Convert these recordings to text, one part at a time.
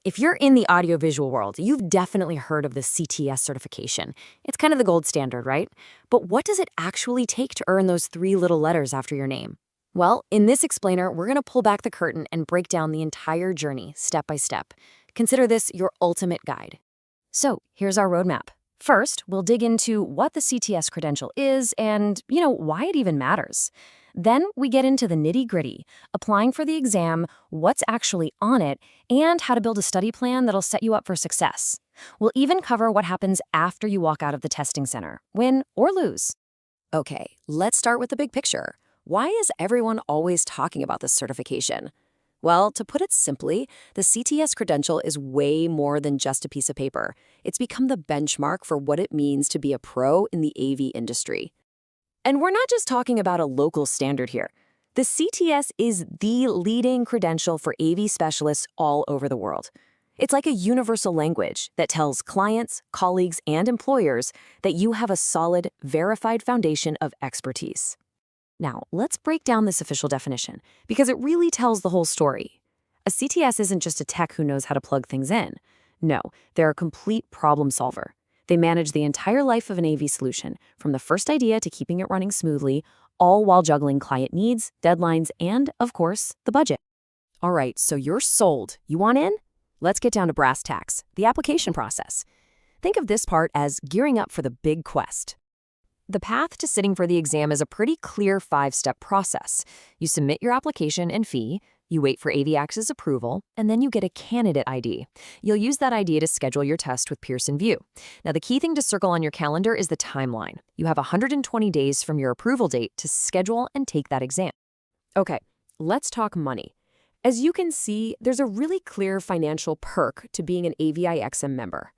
If you're in the audiovisual world, you've definitely heard of the CTS certification. It's kind of the gold standard, right? But what does it actually take to earn those three little letters after your name? Well, in this explainer, we're going to pull back the curtain and break down the entire journey step by step. Consider this your ultimate guide. So here's our roadmap. First, we'll dig into what the CTS credential is and, why it even matters. Then we get into the nitty-gritty, applying for the exam, what's actually on it, and how to build a study plan that'll set you up for success. We'll even cover what happens after you walk out of the testing center, win or lose. Okay, let's start with the big picture. Why is everyone always talking about this certification? Well, to put it simply, the CTS credential is way more than just a piece of paper. It's become the benchmark for what it means to be a pro in the AV industry. And we're not just talking about a local standard here. The CTS is the leading credential for AV specialists all over the world. It's like a universal language that tells clients, colleagues, and employers that you have a solid, verified foundation of expertise. Now, let's break down this official definition, because it really tells the whole story. A CTS isn't just a tech who knows how to plug things in. No, they're a complete problem solver. They manage the entire life of an AV solution, from the first idea to keeping it running smoothly, all while juggling client needs, deadlines, and, of course, the budget. All right, so you're sold. You want in? Let's get down to brass tacks, the application process. Think of this part as gearing up for the big quest. The path to sitting for the exam is a pretty clear 5-step process. You submit your application and fee, you wait for AVIXA's approval, and then you get a candidate ID. You'll use that ID to schedule your test with Pearson VUE. Now, the key thing to circle on your calendar is the timeline. You have 120 days from your approval date to schedule and take that exam. Okay, let's talk money. As you can see, there's a really clear financial perk to being an AVIXA member.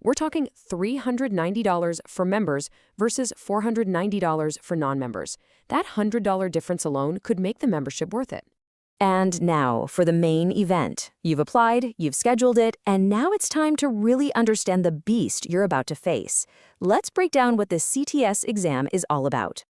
We're talking $390 for members versus $490 for non-members. That $100 difference alone could make the membership worth it. And now for the main event. You've applied, you've scheduled it, and now it's time to really understand the beast you're about to face. Let's break down what the CTS exam is all about.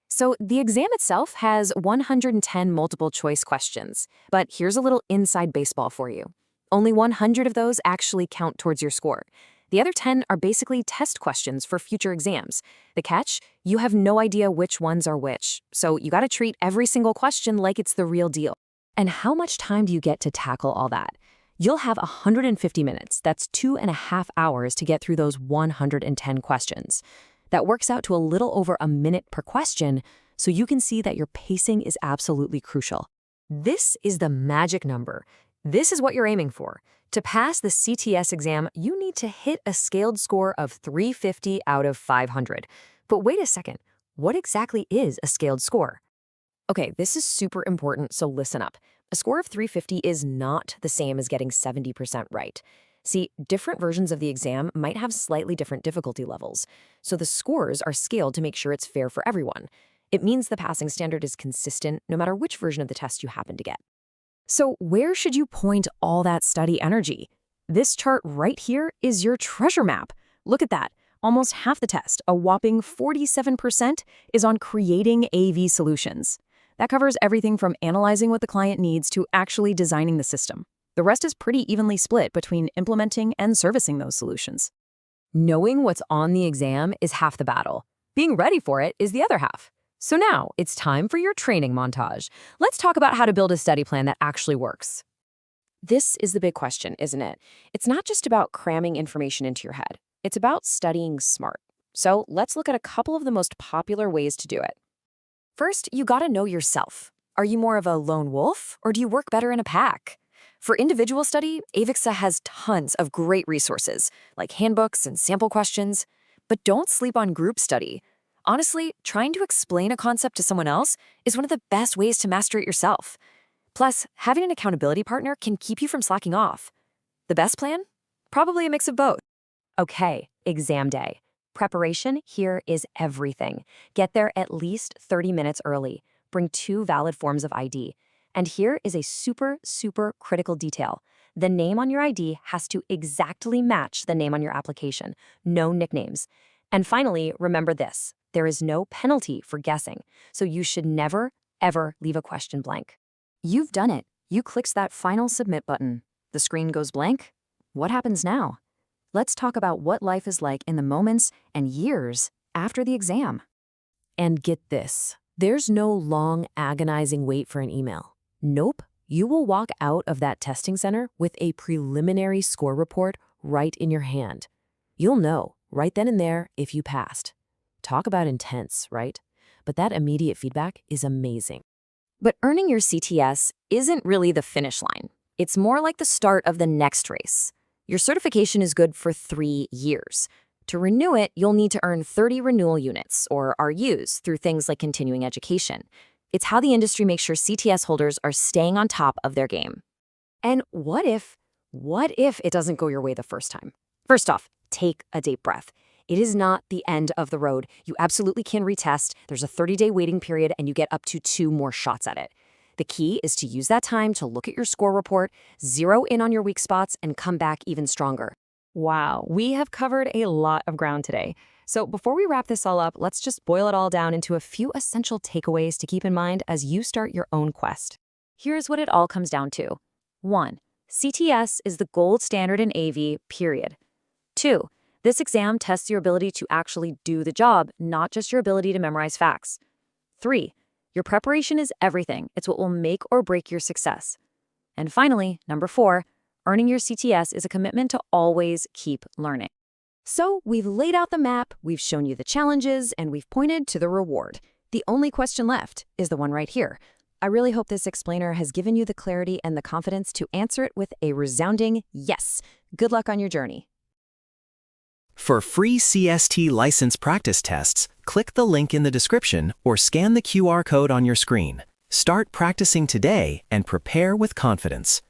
So the exam itself has 110 multiple choice questions, but here's a little inside baseball for you. Only 100 of those actually count towards your score. The other 10 are basically test questions for future exams. The catch? You have no idea which ones are which, so you gotta treat every single question like it's the real deal. And how much time do you get to tackle all that? You'll have 150 minutes. That's 2.5 hours to get through those 110 questions. That works out to a little over a minute per question, so you can see that your pacing is absolutely crucial. This is the magic number. This is what you're aiming for. To pass the CTS exam, you need to hit a scaled score of 350 out of 500. But wait a second, what exactly is a scaled score? Okay, this is super important, so listen up. A score of 350 is not the same as getting 70% right. See, different versions of the exam might have slightly different difficulty levels, so the scores are scaled to make sure it's fair for everyone. It means the passing standard is consistent no matter which version of the test you happen to get. So where should you point all that study energy? This chart right here is your treasure map. Look at that. Almost half the test, a whopping 47%, is on creating AV solutions. That covers everything from analyzing what the client needs to actually designing the system. The rest is pretty evenly split between implementing and servicing those solutions. Knowing what's on the exam is half the battle. Being ready for it is the other half. So now it's time for your training montage. Let's talk about how to build a study plan that actually works. This is the big question, isn't it? It's not just about cramming information into your head. It's about studying smart. So let's look at a couple of the most popular ways to do it. First, you gotta know yourself. Are you more of a lone wolf, or do you work better in a pack? For individual study, AVIXA has tons of great resources, like handbooks and sample questions. But don't sleep on group study. Honestly, trying to explain a concept to someone else is one of the best ways to master it yourself. Plus, having an accountability partner can keep you from slacking off. The best plan? Probably a mix of both. Okay, exam day. Preparation here is everything. Get there at least 30 minutes early. Bring 2 valid forms of ID. And here is a super critical detail. The name on your ID has to exactly match the name on your application. No nicknames. And finally, remember this. There is no penalty for guessing, so you should never, ever leave a question blank. You've done it. You clicked that final submit button. The screen goes blank, what happens now? Let's talk about what life is like in the moments and years after the exam. And get this, there's no long, agonizing wait for an email. Nope, you will walk out of that testing center with a preliminary score report right in your hand. You'll know, right then and there, if you passed. Talk about intense, right? But that immediate feedback is amazing. But earning your CTS isn't really the finish line. It's more like the start of the next race. Your certification is good for 3 years. To renew it, you'll need to earn 30 renewal units, or RUs, through things like continuing education. It's how the industry makes sure CTS holders are staying on top of their game. And what if it doesn't go your way the first time? First off, take a deep breath. It is not the end of the road. You absolutely can retest. There's a 30-day waiting period, and you get up to 2 more shots at it. The key is to use that time to look at your score report, zero in on your weak spots, and come back even stronger. Wow, we have covered a lot of ground today. So before we wrap this all up, let's just boil it all down into a few essential takeaways to keep in mind as you start your own quest. Here's what it all comes down to. 1. CTS is the gold standard in AV, period. 2. This exam tests your ability to actually do the job, not just your ability to memorize facts. 3. Your preparation is everything. It's what will make or break your success. And finally, number 4, earning your CTS is a commitment to always keep learning. So we've laid out the map, we've shown you the challenges, and we've pointed to the reward. The only question left is the one right here. I really hope this explainer has given you the clarity and the confidence to answer it with a resounding yes. Good luck on your journey. For free CST license practice tests, click the link in the description or scan the QR code on your screen. Start practicing today and prepare with confidence.